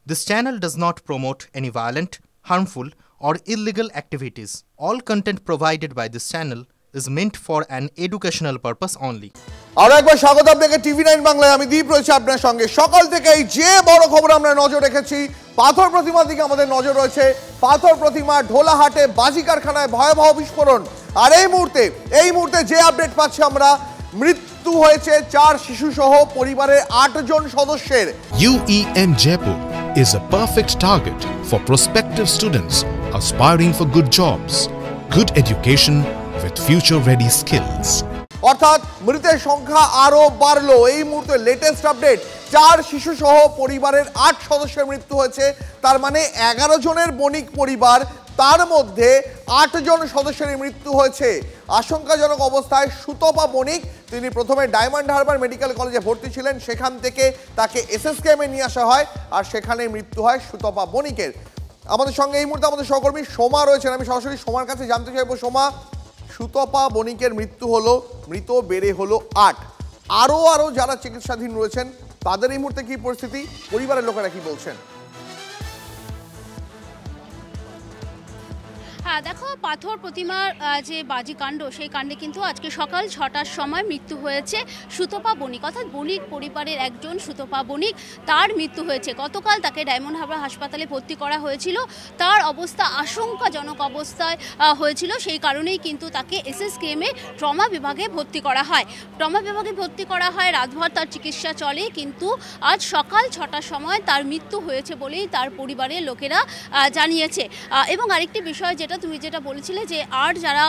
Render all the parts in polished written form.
This channel does not promote any violent, harmful, or illegal activities. All content provided by this channel is meant for an educational purpose only. আরো একবার স্বাগত আপনাকে টিভি9 বাংলায়। আমি দীপ রয়েছে আপনার সঙ্গে। সকাল থেকেই যে বড় খবর আমরা নজর রেখেছি, পাথর প্রতিমার দিকে আমাদের নজর রয়েছে। পাথর প্রতিমা ঢোলাহাটে বাজি কারখানায় ভয়াবহ বিস্ফোরণ। আর এই মুহূর্তে যে আপডেট পাচ্ছি আমরা, মৃত্যু হয়েছে 4 শিশু সহ পরিবারের 8 জন সদস্যের। UEM Jaipur is a perfect target for prospective students aspiring for good jobs, good education with future-ready skills. অর্থাৎ মৃতের সংখ্যা আরো বাড়লো। এই মুহূর্তে লেটেস্ট আপডেট, 4 শিশু সহ পরিবারের 8 সদস্যের মৃত্যু হয়েছে। তার মানে 11 জনের বণিক পরিবার, তার মধ্যে 8 জন সদস্যের মৃত্যু হয়েছে আশঙ্কাজনক অবস্থায়। সুতপা বণিক, তিনি প্রথমে ডায়মন্ড হারবার মেডিকেল কলেজে ভর্তি ছিলেন, সেখান থেকে তাকে এসএসকেএমে নিয়ে আসা হয়, আর সেখানে মৃত্যু হয় সুতপা বণিকের। আমাদের সঙ্গে এই মুহূর্তে আমাদের সহকর্মী সোমা রয়েছেন। আমি সরাসরি সোমার কাছে জানতে চাইবো, সোমা, সুতপা বণিকের মৃত্যু হলো, মৃত বেড়ে হলো 8, আরও যারা চিকিৎসাধীন রয়েছেন তাদের এই মুহূর্তে কি পরিস্থিতি, পরিবারের লোকেরা কি বলছেন? হ্যাঁ, দেখো, পাথর প্রতিমার যে বাজি কাণ্ড, সেই কাণ্ডে কিন্তু আজকে সকাল 6টার সময় মৃত্যু হয়েছে সুতপা বণিক, অর্থাৎ বণিক পরিবারের একজন সুতপা বণিক, তার মৃত্যু হয়েছে। গতকাল তাকে ডায়মন্ড হারবার হাসপাতালে ভর্তি করা হয়েছিল। তার অবস্থা আশঙ্কাজনক অবস্থায় হয়েছিল, সেই কারণেই কিন্তু তাকে এসএসকেএমে ট্রমা বিভাগে ভর্তি করা হয়। ট্রমা বিভাগে ভর্তি করা হয়, রাতভর তার চিকিৎসা চলে, কিন্তু আজ সকাল 6টার সময় তার মৃত্যু হয়েছে বলেই তার পরিবারের লোকেরা জানিয়েছে। এবং আরেকটি বিষয়, তুমি যেটা বলেছিলে যে 8 যারা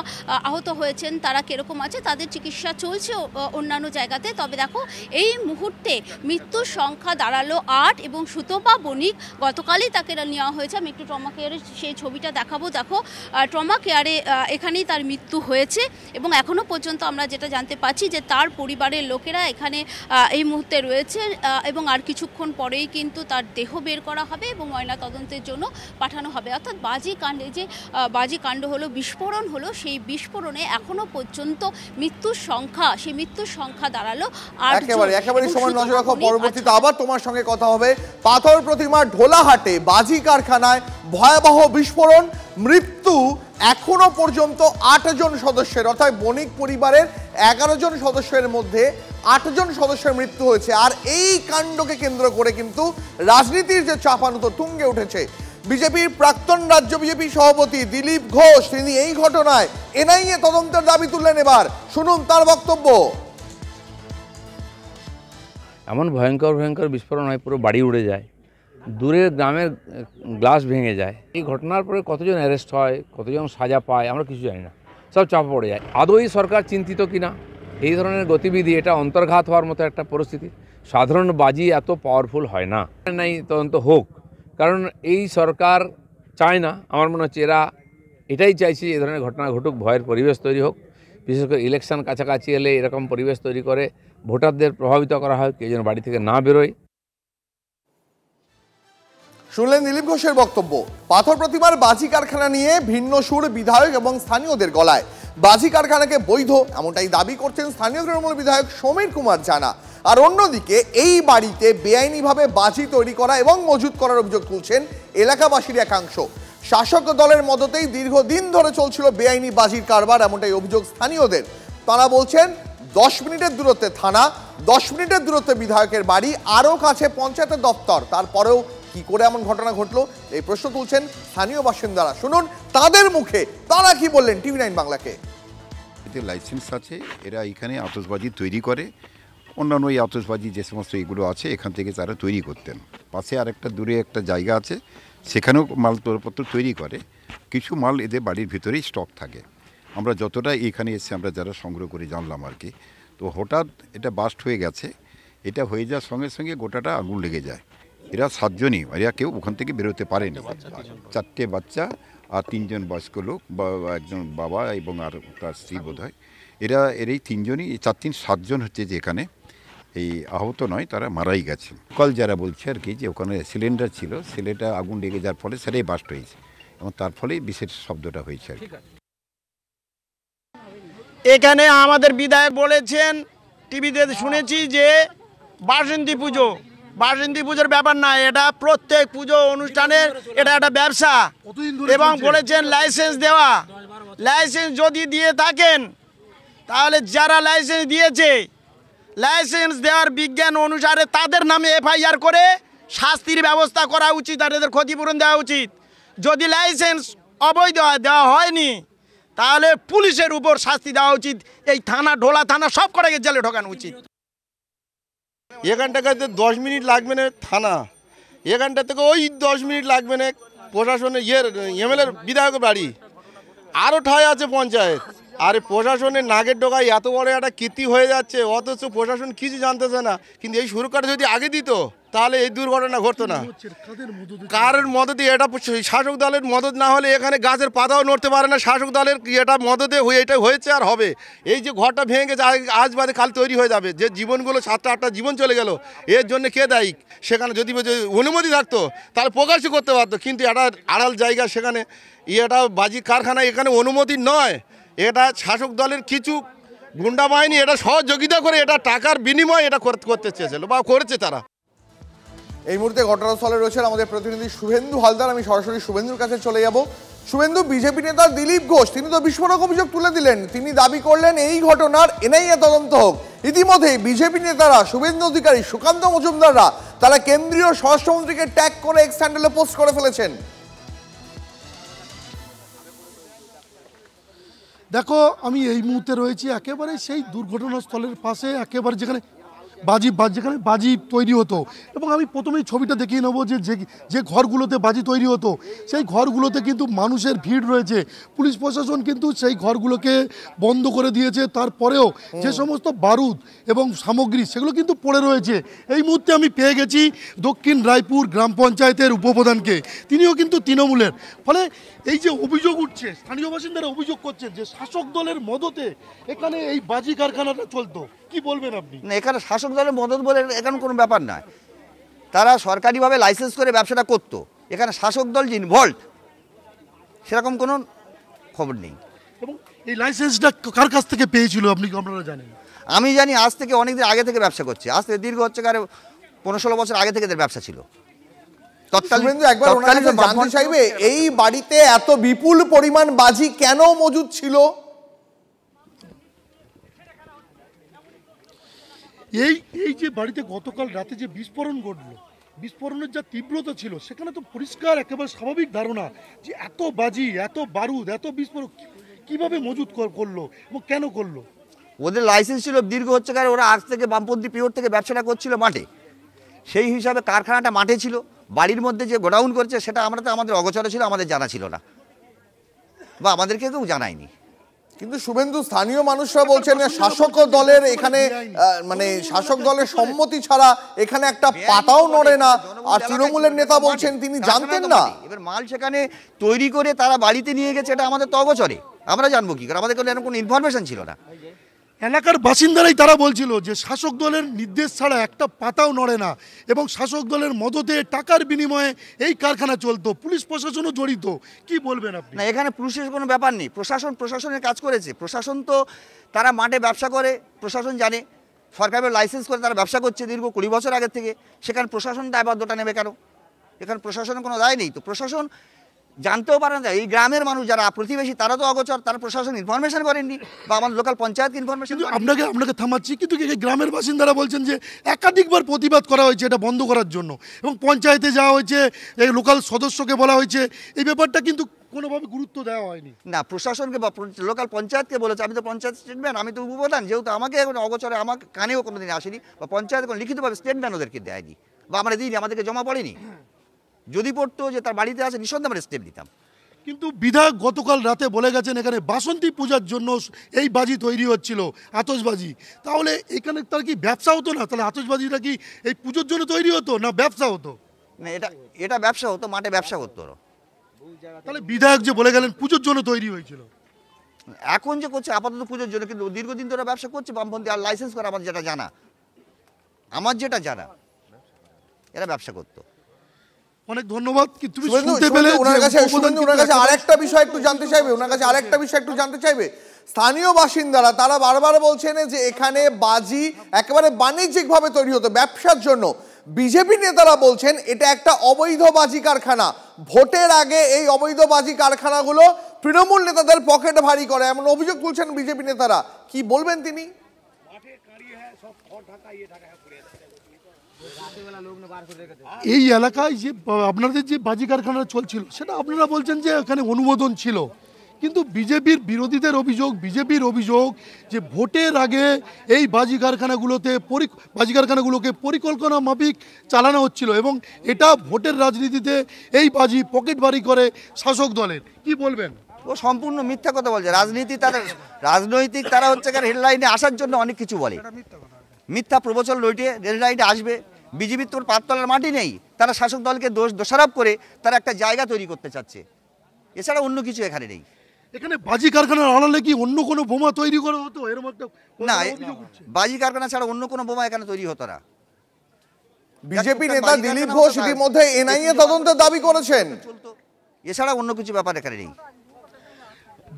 আহত হয়েছেন তারা কিরকম আছে, তাদের চিকিৎসা চলছে অন্যান্য জায়গাতে। তবে দেখো, এই মুহূর্তে মৃত্যুর সংখ্যা দাঁড়ালো 8, এবং সুতপা বণিক গতকালই তাকে নেওয়া হয়েছে। আমি একটু ট্রমা কেয়ারের সেই ছবিটা দেখাবো। দেখো, ট্রমা কেয়ারে এখানেই তার মৃত্যু হয়েছে, এবং এখনও পর্যন্ত আমরা যেটা জানতে পারছি যে তার পরিবারের লোকেরা এখানে এই মুহূর্তে রয়েছে, এবং আর কিছুক্ষণ পরেই কিন্তু তার দেহ বের করা হবে এবং ময়না তদন্তের জন্য পাঠানো হবে। অর্থাৎ বাজি কাণ্ডে যে বাজি কাণ্ড হলো, বিস্ফোরণ হলো, সেই বিস্ফোরণে এখনো পর্যন্ত মৃত্যুর সংখ্যা দাঁড়ালো 8। একেবারে সময় নজর রাখো, পরবর্তীতে আবার তোমার সঙ্গে কথা হবে। পাথর প্রতিমা ঢোলাহাটে বাজি কারখানায় ভয়াবহ বিস্ফোরণ, মৃত্যু এখনো পর্যন্ত 8 জন সদস্যের, অর্থাৎ বণিক পরিবারের 11 জন সদস্যের মধ্যে 8 জন সদস্যের মৃত্যু হয়েছে। আর এই কাণ্ডকে কেন্দ্র করে কিন্তু রাজনীতির যে চাপানুতো তুঙ্গে উঠেছে। বিজেপির প্রাক্তন রাজ্য বিজেপি সভাপতি দিলীপ ঘোষ, তিনি এই ঘটনায় এনআইএ তদন্তের দাবি তুললেন। এবার শুনুন তার বক্তব্য। এমন ভয়ঙ্কর বিস্ফোরণ হয়, পুরো বাড়ি উড়ে যায়, দূরের গ্রামের গ্লাস ভেঙে যায়। এই ঘটনার পরে কতজন অ্যারেস্ট হয়, কতজন সাজা পায়, আমরা কিছু জানি না, সব চাপা পড়ে যায়। আদৌ সরকার চিন্তিত কিনা এই ধরনের গতিবিধি, এটা অন্তর্ঘাত হওয়ার মতো একটা পরিস্থিতি। সাধারণ বাজি এত পাওয়ারফুল হয় না। নাই, তদন্ত হোক, কারণ এই সরকার চায় না, আমার মনে হচ্ছে এরা এটাই চাইছে এই ধরনের ঘটনা ঘটুক, ভয়ের পরিবেশ তৈরি হোক। বিশেষ করে ইলেকশন কাছাকাছি এলে এরকম পরিবেশ তৈরি করে ভোটারদের প্রভাবিত করা হয়, কেউ যেন বাড়ি থেকে না বেরোয়। শুনলেন দিলীপ ঘোষের বক্তব্য। পাথর প্রতিমার বাজি কারখানা নিয়ে ভিন্ন সুর বিধায়ক এবং স্থানীয়দের গলায়। বাজি কারখানাকে বৈধ এমনটাই দাবি করছেন স্থানীয় তৃণমূল বিধায়ক সমীর কুমার জানা। আর অন্যদিকে এই বাড়িতে বেআইনিভাবে বাজি তৈরি করা এবং মজুত করার অভিযোগ তুলছেন এলাকাবাসীর একাংশ। শাসক দলের মদতেই দীর্ঘদিন ধরে চলছিল বেআইনি বাজির কারবার, এমনটাই অভিযোগ স্থানীয়দের। তারা বলছেন 10 মিনিটের দূরত্বে থানা, 10 মিনিটের দূরত্বে বিধায়কের বাড়ি, আরও কাছে পঞ্চায়েতের দপ্তর, তারপরেও কি করে এমন ঘটনা ঘটলো, এই প্রশ্ন তুলছেন স্থানীয় বাসিন্দারা। শুনুন তাদের মুখে তারা কি বললেন টিভি9 বাংলাকে। এতে লাইসেন্স আছে, এরা এখানে আতশবাজি তৈরি করে, অন্যান্য এই আতশবাজি যে সমস্ত এগুলো আছে এখান থেকে তারা তৈরি করতেন। পাশে আর একটা দূরে একটা জায়গা আছে, সেখানেও মালপত্র তৈরি করে। কিছু মাল এদের বাড়ির ভিতরেই স্টক থাকে। আমরা যতটা এখানে এসে আমরা যারা সংগ্রহ করে জানলাম আর কি, তো হঠাৎ এটা বাস্ট হয়ে গেছে। এটা হয়ে যাওয়ার সঙ্গে সঙ্গে গোটাটা আগুন লেগে যায়। এরা 7 জনই, এরা কেউ ওখান থেকে বেরোতে পারেনি। 4টে বাচ্চা আর 3 জন বয়স্ক লোক, একজন বাবা এবং আর তার স্ত্রী বোধ হয়। এরাই 3 জনই, 4-3 7 জন হচ্ছে যে এখানে এই আহত নয়, তারা মারাই গেছে। কাল যারা বলছে আর কি যে ওখানে সিলিন্ডার ছিল, সিলিন্ডার আগুন লেগে যাওয়ার ফলে সেটাই বাস্ট হয়েছে, এবং তার ফলেই বিশেষ শব্দটা হয়েছে আর কি। এখানে আমাদের বিধায়ক বলেছেন, টিভিতে শুনেছি যে বাসন্তী পুজো বাসন্তী পুজোর ব্যাপার না, এটা প্রত্যেক পুজো অনুষ্ঠানের এটা একটা ব্যবসা। এবং বলেছেন লাইসেন্স দেওয়া, লাইসেন্স যদি দিয়ে থাকেন তাহলে যারা লাইসেন্স দিয়েছে লাইসেন্স দেওয়ার বিজ্ঞান অনুসারে তাদের নামে এফআইআর করে শাস্তির ব্যবস্থা করা উচিত আর এদের ক্ষতিপূরণ দেওয়া উচিত। যদি লাইসেন্স অবৈধ দেওয়া হয়নি তাহলে পুলিশের উপর শাস্তি দেওয়া উচিত, এই থানা ঢোলা থানা সব কটাকে জেলে ঢোকানো উচিত। এখানটা কাছে 10 মিনিট লাগবে না থানা, এখানটা থেকে ওই 10 মিনিট লাগবে না প্রশাসনের এমএলএর বিধায়কের বাড়ি, আরও ঠায় আছে পঞ্চায়েত। আর প্রশাসনের নাগের ডোকায় এত বড় একটা কীর্তি হয়ে যাচ্ছে, অথচ প্রশাসন কিছু জানতেছে না। কিন্তু এই সুরক্ষাটা যদি আগে দিত তাহলে এই দুর্ঘটনা ঘটতো না। কারোর মদতে, এটা শাসক দলের মদত না হলে এখানে গাছের পাতাও নড়তে পারে না। শাসক দলের এটা মদতে এটা হয়েছে আর হবে। এই যে ঘরটা ভেঙে গেছে আজ বাদে কাল তৈরি হয়ে যাবে, যে জীবনগুলো 7-8টা জীবন চলে গেল, এর জন্য কে দায়ী? সেখানে যদি অনুমতি থাকতো তাহলে প্রকাশই করতে পারতো, কিন্তু এটা আড়াল জায়গা, সেখানে এটা বাজি কারখানা, এখানে অনুমতি নয়। এটা শাসক দলের কিছু গুন্ডা বাহিনী এটা সহযোগিতা করে এটা টাকার বিনিময়ে এটা করতে চেয়েছিল বা করেছে তারা। এই মুহূর্তে ঘটনাস্থলে রয়েছেন আমাদের প্রতিনিধি শুভেন্দু হালদার। আমি সরাসরি শুভেন্দুর কাছে চলে যাব। শুভেন্দু, বিজেপি নেতা দিলীপ ঘোষ তিনি তো বিস্ফোরক অভিযোগ তুলে দিলেন, তিনি দাবি করলেন এই ঘটনার এনআইএ তদন্ত হোক। ইতিমধ্যে বিজেপি নেতারা, শুভেন্দু অধিকারী, সুকান্ত মজুমদাররা তারা কেন্দ্রীয় স্বরাষ্ট্রমন্ত্রীকে ট্যাগ করে এক্স হ্যান্ডেলে পোস্ট করে ফেলেছেন। দেখো, আমি এই মুহূর্তে রয়েছি একেবারে সেই দুর্ঘটনাস্থলের পাশে, একেবারে যেখানে বাজি তৈরি হতো। এবং আমি প্রথমেই ছবিটা দেখিয়ে নেবো যে ঘরগুলোতে বাজি তৈরি হতো সেই ঘরগুলোতে কিন্তু মানুষের ভিড় রয়েছে। পুলিশ প্রশাসন কিন্তু সেই ঘরগুলোকে বন্ধ করে দিয়েছে, তারপরেও যে সমস্ত বারুদ এবং সামগ্রী সেগুলো কিন্তু পড়ে রয়েছে। এই মুহূর্তে আমি পেয়ে গেছি দক্ষিণ রায়পুর গ্রাম পঞ্চায়েতের উপপ্রধানকে, তিনিও কিন্তু তৃণমূলের। ফলে এই যে অভিযোগ উঠছে, স্থানীয় বাসিন্দারা অভিযোগ করছেন যে শাসক দলের মদতে এখানে এই বাজি কারখানাটা চলতো, কি বলবেন আপনি? না, এখানে শাসক দলের মদত বলে এখানে কোনো ব্যাপার নয়, তারা সরকারিভাবে লাইসেন্স করে ব্যবসাটা করতো। এখানে শাসক দল যে ইনভলভ সেরকম কোনো খবর নেই। এবং এই লাইসেন্সটা কার কাছ থেকে পেয়েছিল আপনারা জানেন? আমি জানি আজ থেকে অনেকদিন আগে থেকে ব্যবসা করছে, আজ থেকে দীর্ঘ হচ্ছে 15-16 বছর আগে থেকে এদের ব্যবসা ছিল। জানতে চাইবে এই বাড়িতে এত বিপুল পরিমাণ বাজি কেন মজুদ ছিল? এই যে বাড়িতে গতকাল রাতে যে বিস্ফোরণ ঘটলো, বিস্ফোরণের যা তীব্রতা ছিল সেখানে তো পরিষ্কার একেবারে স্বাভাবিক ধারণা যে এত বাজি, এত বারুদ, এত বিস্ফোরণ কিভাবে মজুদ করলো এবং কেন করলো? ওদের লাইসেন্স ছিল দীর্ঘ হচ্ছে, ওরা আজ থেকে বামপন্থী পিরিয়ড থেকে ব্যবসাটা করছিল মাঠে, সেই হিসাবে কারখানাটা মাঠে ছিল। বাড়ির মধ্যে যে গোডাউন করছে সেটা আমাদের অগোচরে ছিল, আমাদের জানা ছিল না বা আমাদেরকে কেউ জানায়নি। কিন্তু শুভেন্দু, স্থানীয় মানুষরা বলছেন শাসক দলের এখানে মানে শাসক দলের সম্মতি ছাড়া এখানে একটা পাতাও নড়ে না, আর তৃণমূলের নেতা বলছেন তিনি জানতেন না। এবার মাল সেখানে তৈরি করে তারা বাড়িতে নিয়ে গেছে, এটা আমাদের তো অগোচরে, আমরা জানবো কি করে? আমাদের কোনো ইনফরমেশন ছিল না। এলাকার বাসিন্দারাই তারা বলছিল যে শাসক দলের নির্দেশ ছাড়া একটা পাতাও নড়ে না এবং শাসক দলের মদতে টাকার বিনিময়ে এই কারখানা চলতো, পুলিশ প্রশাসনও জড়িত। কি বলবেন আপনি? না, এখানে পুলিশের কোনো ব্যাপার নেই, প্রশাসনের কাজ করেছে। প্রশাসন তো তারা মাঠে ব্যবসা করে, প্রশাসন জানে, সরকারের লাইসেন্স করে তারা ব্যবসা করছে দীর্ঘ 20 বছর আগের থেকে। সেখানে প্রশাসন দায়বদ্ধতা নেবে কেন? এখানে প্রশাসনের কোনো দায় নেই। তো প্রশাসন জানতেও পারে না, এই গ্রামের মানুষ যারা প্রতিবেশী তারা তো অগোচর, তারা প্রশাসন ইনফরমেশন করেননি বা আমাদের লোকাল পঞ্চায়েতকে ইনফরমেশন। আপনাকে থামাচ্ছি, কিন্তু গ্রামের বাসিন্দারা বলছেন যে একাধিকবার প্রতিবাদ করা হয়েছে এটা বন্ধ করার জন্য এবং পঞ্চায়েতে যাওয়া হয়েছে, এই লোকাল সদস্যকে বলা হয়েছে, এই ব্যাপারটা কিন্তু কোনোভাবে গুরুত্ব দেওয়া হয়নি। না, প্রশাসনকে বা লোকাল পঞ্চায়েতকে বলেছে। আমি তো পঞ্চায়েত স্টেটমেন্ট, আমি তো উপপ্রধান, যেহেতু আমাকে এখন অগোচরে আমার কানেও কোনোদিন আসেনি বা পঞ্চায়েত কোনো লিখিতভাবে স্টেটমেন্ট ওদেরকে দেয়নি বা আমরা দিইনি, আমাদেরকে জমা পড়েনি। যদি পড়তো যে তার বাড়িতে আছে নিঃসন্দেহে আমরা স্টেপ দিতাম। কিন্তু বিধায়ক গতকাল রাতে বলে গেছেন এখানে বাসন্তী পূজার জন্য এই বাজি তৈরি হচ্ছিল, আতশবাজি। তাহলে এখানে তার কি ব্যবসা হতো না? তাহলে আতশবাজিটা কি এই পুজোর জন্য তৈরি হতো না ব্যবসা হতো? না, এটা ব্যবসা হতো, মাঠে ব্যবসা করতো। তাহলে বিধায়ক যে বলে গেলেন পুজোর জন্য তৈরি হয়েছিল, এখন যে করছে আপাতত পুজোর জন্য, কিন্তু দীর্ঘদিন ধরে ব্যবসা করছে বামপন্থী। আর লাইসেন্স করে আমার যেটা জানা এরা ব্যবসা করতো। অনেক ধন্যবাদ। তুমি শুনতে পেলে ওনার কাছে আরেকটা বিষয় একটু জানতে চাইবে, স্থানীয় বাসিন্দারা তারা বারবার বলছেন যে এখানে বাজি একেবারে বাণিজ্যিকভাবে তৈরি হতো, ব্যবসার জন্য। বিজেপি নেতারা বলছেন এটা একটা অবৈধ বাজি কারখানা, ভোটের আগে এই অবৈধ বাজি কারখানাগুলো তৃণমূল নেতাদের পকেট ভারী করে, এমন অভিযোগ তুলছেন বিজেপি নেতারা। কি বলবেন তিনি? এই এলাকায় যে আপনাদের যে বাজি কারখানা চলছিল সেটা আপনারা বলছেন যে এখানে অনুমোদন ছিল, কিন্তু বিজেপির বিরোধীদের অভিযোগ, বিজেপির অভিযোগ যে ভোটের আগে এই বাজি কারখানাগুলোকে পরিকল্পনা মাফিক চালানো হচ্ছিল এবং এটা ভোটের রাজনীতিতে এই বাজি পকেট ভারী করে শাসক দলের। কি বলবেন? ও সম্পূর্ণ মিথ্যা কথা বলছে। রাজনৈতিক তারা হচ্ছে হেডলাইনে আসার জন্য অনেক কিছু বলে, মিথ্যা প্রবচন লইটে রেললাইনে আসবে। বিজেপির তোর পাততলার মাটি নেই, তারা শাসক দলকে দোষারোপ করে তারা একটা জায়গা তৈরি করতে চাচ্ছে, এছাড়া অন্য কিছু এখানে নেই। এখানে বাজি কারখানার আড়ালে কি অন্য কোনো বোমা তৈরি করা হতো? এরকম একটা না, বাজি কারখানা ছাড়া অন্য কোনো বোমা এখানে তৈরি হতো না। বিজেপি নেতা দিলীপ ঘোষ ইতিমধ্যে এনআইএ তদন্তের দাবি করেছেন, এছাড়া অন্য কিছু ব্যাপার এখানে নেই।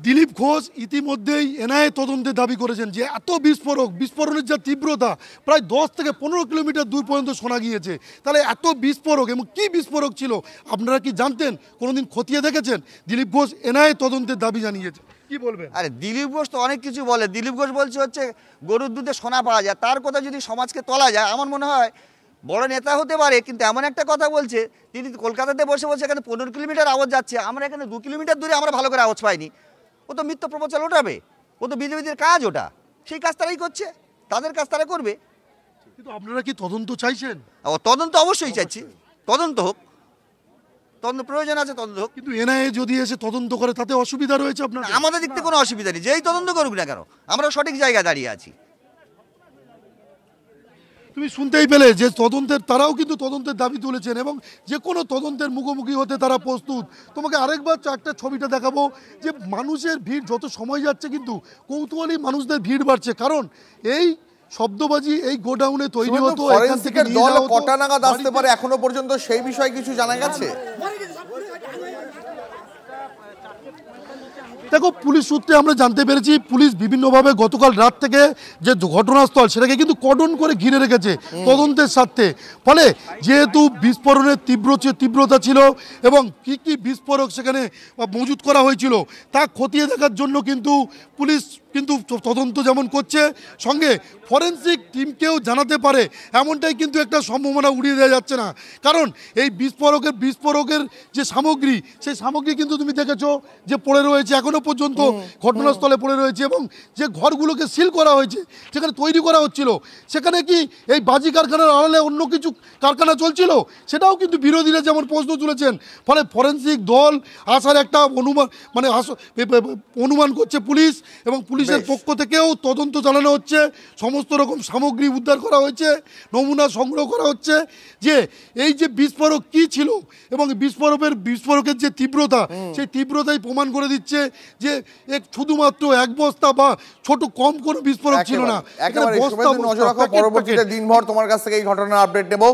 দিলীপ ঘোষ ইতিমধ্যেই এনআইএ তদন্তের দাবি করেছেন যে এত বিস্ফোরণের যা তীব্রতা, প্রায় 10 থেকে 15 কিলোমিটার দূর পর্যন্ত শোনা গিয়েছে। তাহলে এত বিস্ফোরক এবং কি বিস্ফোরক ছিল আপনারা কি জানতেন? কোনোদিন খতিয়ে দেখেছেন? দিলীপ ঘোষ এনআইএ তদন্তের দাবি জানিয়েছে, কি বলবেন? আরে দিলীপ ঘোষ তো অনেক কিছু বলে। দিলীপ ঘোষ বলছে হচ্ছে গরুর দুধে সোনা পাওয়া যায়, তার কথা যদি সমাজকে তোলা যায় আমার মনে হয় বড় নেতা হতে পারে, কিন্তু এমন একটা কথা বলছে তিনি কলকাতাতে বসে বসে এখানে 15 কিলোমিটার আওয়াজ যাচ্ছে, আমরা এখানে 2 কিলোমিটার দূরে আমরা ভালো করে আওয়াজ পাইনি। ও তো মিথ্যা প্রবচন ওঠাবে, ও তো বিজেপিদের কাজ, ওটা সেই কাজ তারাই করছে, তাদের কাজ তারা করবে। কিন্তু আপনারা কি তদন্ত চাইছেন? ও তদন্ত অবশ্যই চাইছি, তদন্ত হোক, তদন্ত প্রয়োজন আছে, তদন্ত হোক। কিন্তু এনআইএ যদি এসে তদন্ত করে তাতে অসুবিধা রয়েছে আপনার? আমাদের দিক থেকে কোনো অসুবিধা নেই, যেই তদন্ত করুক না কেন আমরা সঠিক জায়গায় দাঁড়িয়ে আছি। তুমি শুনতেই পেলে যে তারাও কিন্তু তদন্তের দাবি তুলেছেন এবং যে কোনো তদন্তের মুখোমুখি হতে তারা প্রস্তুত। তোমাকে আরেকবার একটা ছবিটা দেখাবো যে মানুষের ভিড় যত সময় যাচ্ছে কিন্তু কৌতূহলী মানুষদের ভিড় বাড়ছে, কারণ এই শব্দবাজি এই গোডাউনে তৈরি হতো, এখান থেকে দল কটা নাগাদ আসতে পারে এখনো পর্যন্ত সেই বিষয়ে কিছু জানা গেছে? দেখো, পুলিশ সূত্রে আমরা জানতে পেরেছি পুলিশ বিভিন্নভাবে গতকাল রাত থেকে যে ঘটনাস্থল সেটাকে কিন্তু কর্ডন করে ঘিরে রেখেছে তদন্তের স্বার্থে। ফলে যেহেতু বিস্ফোরণের তীব্রতা ছিল এবং কি কি বিস্ফোরক সেখানে মজুত করা হয়েছিল তা খতিয়ে দেখার জন্য কিন্তু পুলিশ কিন্তু তদন্ত যেমন করছে, সঙ্গে ফরেন্সিক টিমকেও জানাতে পারে এমনটাই কিন্তু একটা সম্ভাবনা উড়িয়ে দেওয়া যাচ্ছে না। কারণ এই বিস্ফোরকের যে সামগ্রী, সেই সামগ্রী কিন্তু তুমি দেখেছো যে পড়ে রয়েছে, এখনো পর্যন্ত ঘটনাস্থলে পড়ে রয়েছে এবং যে ঘরগুলোকে সিল করা হয়েছে, যেখানে তৈরি করা হচ্ছিল, সেখানে কি এই বাজি কারখানার আড়ালে অন্য কিছু কারখানা চলছিল? সেটাও কিন্তু বিরোধীরা যেমন প্রশ্ন তুলেছেন। ফলে ফরেন্সিক দল আসার একটা অনুমান করছে পুলিশ, এবং পুলিশের পক্ষ থেকেও তদন্ত চালানো হচ্ছে, সমস্ত রকম সামগ্রী উদ্ধার করা হয়েছে, নমুনা সংগ্রহ করা হচ্ছে যে এই যে বিস্ফোরক কি ছিল এবং বিস্ফোরকের যে তীব্রতা, সেই তীব্রতাই প্রমাণ করে দিচ্ছে যে শুধুমাত্র এক বস্তা বা ছোট কম কোনো বিস্ফোরক ছিল না। পরবর্তীতে দিনভর তোমার কাছ থেকে এই ঘটনার আপডেট নেব।